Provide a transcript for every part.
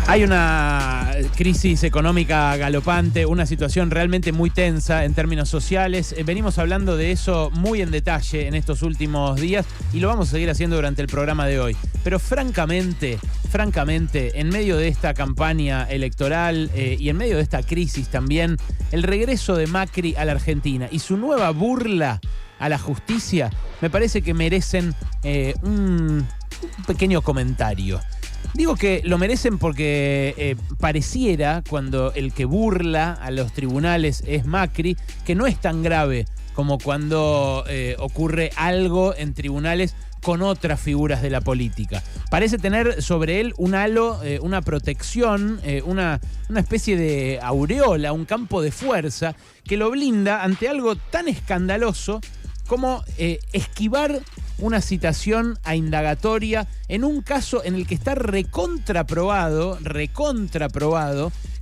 Hay una crisis económica galopante, una situación realmente muy tensa en términos sociales. Venimos hablando de eso muy en detalle en estos últimos días y lo vamos a seguir haciendo durante el programa de hoy. Pero francamente, en medio de esta campaña electoral y en medio de esta crisis también, el regreso de Macri a la Argentina y su nueva burla a la justicia me parece que merecen un pequeño comentario. Digo que lo merecen porque pareciera, cuando el que burla a los tribunales es Macri, que no es tan grave como cuando ocurre algo en tribunales con otras figuras de la política. Parece tener sobre él un halo, una protección, una especie de aureola, un campo de fuerza que lo blinda ante algo tan escandaloso como esquivar una citación a indagatoria en un caso en el que está recontraprobado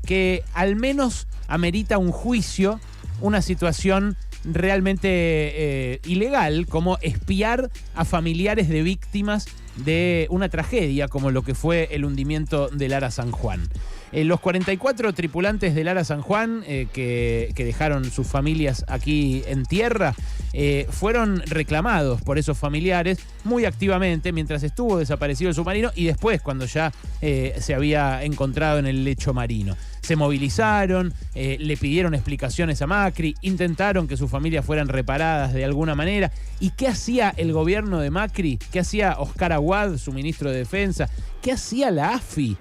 que al menos amerita un juicio, una situación realmente ilegal, como espiar a familiares de víctimas de una tragedia como lo que fue el hundimiento del Ara San Juan. Los 44 tripulantes del Ara San Juan que dejaron sus familias aquí en tierra fueron reclamados por esos familiares muy activamente mientras estuvo desaparecido el submarino y después cuando ya se había encontrado en el lecho marino. Se movilizaron, le pidieron explicaciones a Macri, intentaron que sus familias fueran reparadas de alguna manera. ¿Y qué hacía el gobierno de Macri? ¿Qué hacía Oscar Aguad, su ministro de Defensa? ¿Qué hacía la AFI?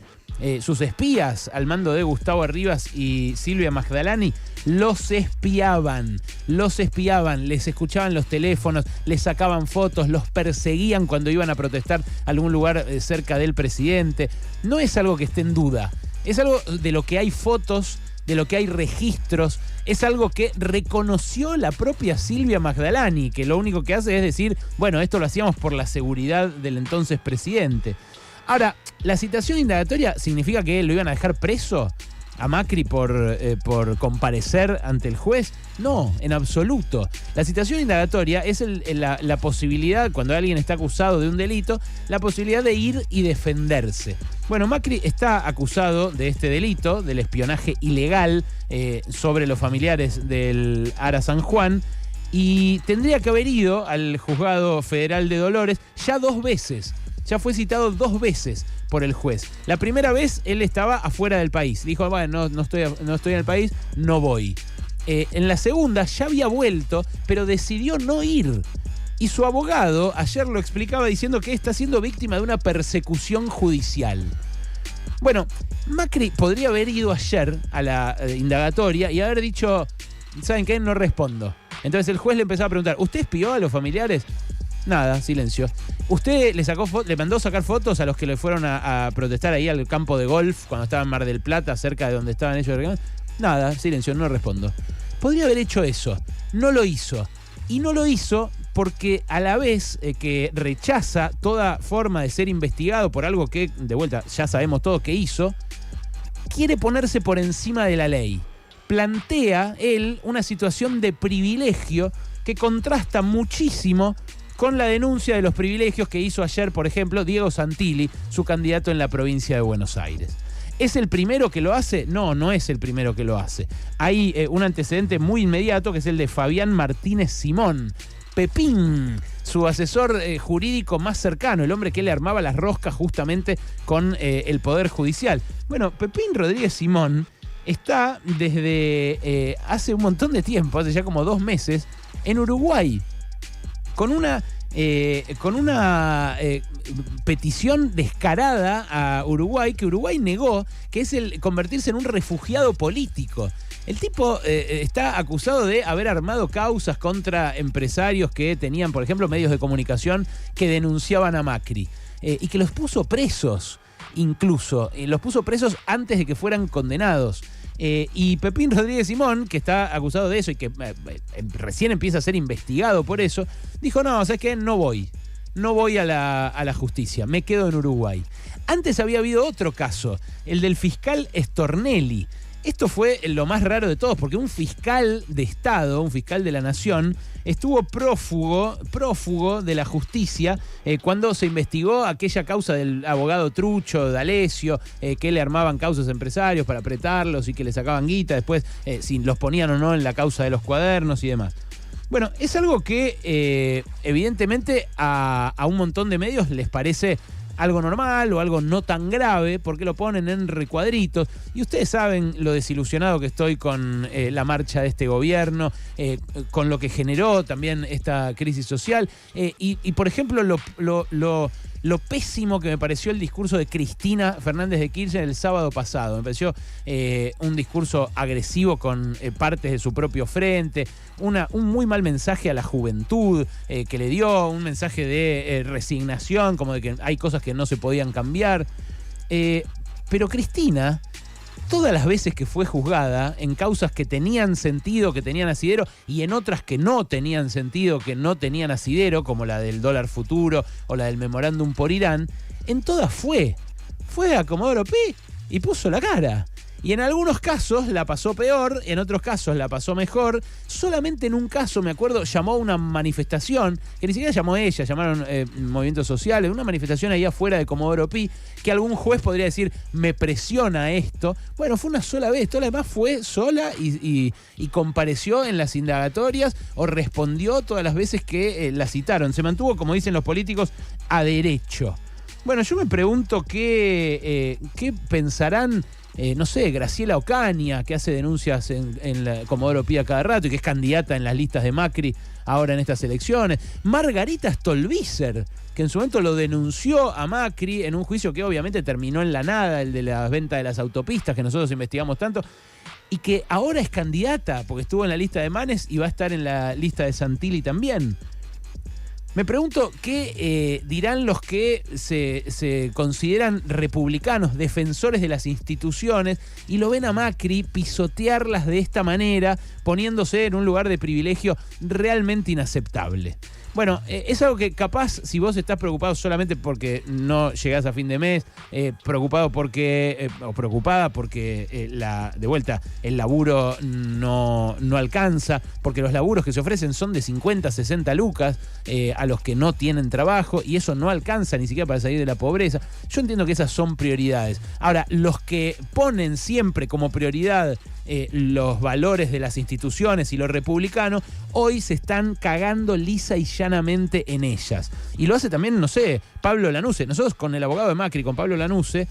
Sus espías al mando de Gustavo Arribas y Silvia Magdalani los espiaban, les escuchaban los teléfonos, les sacaban fotos, los perseguían cuando iban a protestar a algún lugar cerca del presidente. No es algo que esté en duda, es algo de lo que hay fotos, de lo que hay registros, es algo que reconoció la propia Silvia Magdalani, que lo único que hace es decir, bueno, esto lo hacíamos por la seguridad del entonces presidente. Ahora, ¿la citación indagatoria significa que lo iban a dejar preso a Macri por comparecer ante el juez? No, en absoluto. La citación indagatoria es la posibilidad, cuando alguien está acusado de un delito, la posibilidad de ir y defenderse. Bueno, Macri está acusado de este delito, del espionaje ilegal sobre los familiares del Ara San Juan, y tendría que haber ido al Juzgado Federal de Dolores ya 2 veces. Ya fue citado 2 veces por el juez. La primera vez él estaba afuera del país. Dijo, bueno, no estoy en el país, no voy. En la segunda ya había vuelto, pero decidió no ir. Y su abogado ayer lo explicaba diciendo que está siendo víctima de una persecución judicial. Bueno, Macri podría haber ido ayer a la indagatoria y haber dicho, ¿saben qué? No respondo. Entonces el juez le empezó a preguntar, ¿usted espió a los familiares? Nada, silencio. ¿Usted le mandó sacar fotos a los que le fueron a protestar ahí al campo de golf cuando estaba en Mar del Plata, cerca de donde estaban ellos? Nada, silencio, no respondo. Podría haber hecho eso. No lo hizo. Y no lo hizo porque a la vez que rechaza toda forma de ser investigado por algo que, de vuelta, ya sabemos todo que hizo, quiere ponerse por encima de la ley. Plantea él una situación de privilegio que contrasta muchísimo con la denuncia de los privilegios que hizo ayer, por ejemplo, Diego Santilli, su candidato en la provincia de Buenos Aires. ¿Es el primero que lo hace? No, no es el primero que lo hace. Hay un antecedente muy inmediato que es el de Fabián Martínez Simón. Pepín, su asesor jurídico más cercano, el hombre que le armaba las roscas justamente con el Poder Judicial. Bueno, Pepín Rodríguez Simón está desde hace un montón de tiempo, hace ya como 2 meses, en Uruguay, con una petición descarada a Uruguay, que Uruguay negó, que es el convertirse en un refugiado político. El tipo está acusado de haber armado causas contra empresarios que tenían, por ejemplo, medios de comunicación que denunciaban a Macri, y que los puso presos, incluso. Los puso presos antes de que fueran condenados. Y Pepín Rodríguez Simón, que está acusado de eso y que recién empieza a ser investigado por eso, dijo, no, ¿sabes qué? No voy a la justicia, me quedo en Uruguay. Antes había habido otro caso, el del fiscal Stornelli. esto fue lo más raro de todos, porque un fiscal de Estado, un fiscal de la Nación, estuvo prófugo de la justicia cuando se investigó aquella causa del abogado trucho, D'Alessio, que le armaban causas a empresarios para apretarlos y que le sacaban guita, después si los ponían o no en la causa de los cuadernos y demás. Bueno, es algo que evidentemente a un montón de medios les parece algo normal o algo no tan grave, porque lo ponen en recuadritos. Y ustedes saben lo desilusionado que estoy con la marcha de este gobierno, con lo que generó también esta crisis social. Y por ejemplo, lo pésimo que me pareció el discurso de Cristina Fernández de Kirchner el sábado pasado. Me pareció un discurso agresivo con partes de su propio frente, un muy mal mensaje a la juventud que le dio, un mensaje de resignación, como de que hay cosas que no se podían cambiar. Pero Cristina, todas las veces que fue juzgada en causas que tenían sentido, que tenían asidero, y en otras que no tenían sentido, que no tenían asidero, como la del dólar futuro o la del memorándum por Irán, en todas fue a Comodoro Pi y puso la cara. Y en algunos casos la pasó peor, en otros casos la pasó mejor. Solamente en un caso, me acuerdo, llamó a una manifestación, que ni siquiera llamó ella, llamaron movimientos sociales, una manifestación ahí afuera de Comodoro Pi, que algún juez podría decir, me presiona esto. Bueno, fue una sola vez, todo lo demás fue sola y compareció en las indagatorias o respondió todas las veces que la citaron. Se mantuvo, como dicen los políticos, a derecho. Bueno, yo me pregunto qué pensarán, no sé, Graciela Ocaña, que hace denuncias en la Comodoro Pi a cada rato y que es candidata en las listas de Macri ahora en estas elecciones. Margarita Stolbizer, que en su momento lo denunció a Macri en un juicio que obviamente terminó en la nada, el de la venta de las autopistas, que nosotros investigamos tanto, y que ahora es candidata, porque estuvo en la lista de Manes y va a estar en la lista de Santilli también. Me pregunto qué dirán los que se consideran republicanos, defensores de las instituciones, y lo ven a Macri pisotearlas de esta manera, poniéndose en un lugar de privilegio realmente inaceptable. Bueno, es algo que capaz, si vos estás preocupado solamente porque no llegás a fin de mes, preocupado porque, o preocupada porque de vuelta, el laburo no alcanza, porque los laburos que se ofrecen son de 50, 60 lucas a los que no tienen trabajo, y eso no alcanza ni siquiera para salir de la pobreza. Yo entiendo que esas son prioridades. Ahora, los que ponen siempre como prioridad los valores de las instituciones y lo republicano, hoy se están cagando lisa y llanamente en ellas. Y lo hace también, no sé, Pablo Lanuse. Nosotros con el abogado de Macri, con Pablo Lanuse,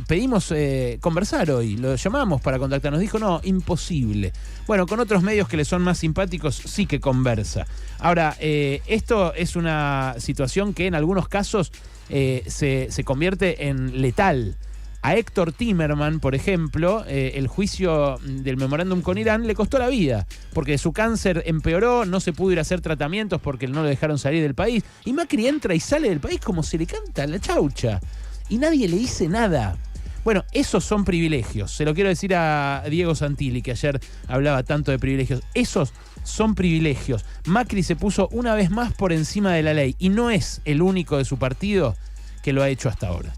pedimos conversar hoy, lo llamamos para contactarnos. Dijo, no, imposible. Bueno, con otros medios que le son más simpáticos sí que conversa. Ahora, esto es una situación que en algunos casos se convierte en letal. A Héctor Timerman, por ejemplo, el juicio del memorándum con Irán le costó la vida, porque su cáncer empeoró, no se pudo ir a hacer tratamientos porque no lo dejaron salir del país, y Macri entra y sale del país como se le canta la chaucha, y nadie le dice nada. Bueno, esos son privilegios. Se lo quiero decir a Diego Santilli, que ayer hablaba tanto de privilegios. Esos son privilegios. Macri se puso una vez más por encima de la ley, y no es el único de su partido que lo ha hecho hasta ahora.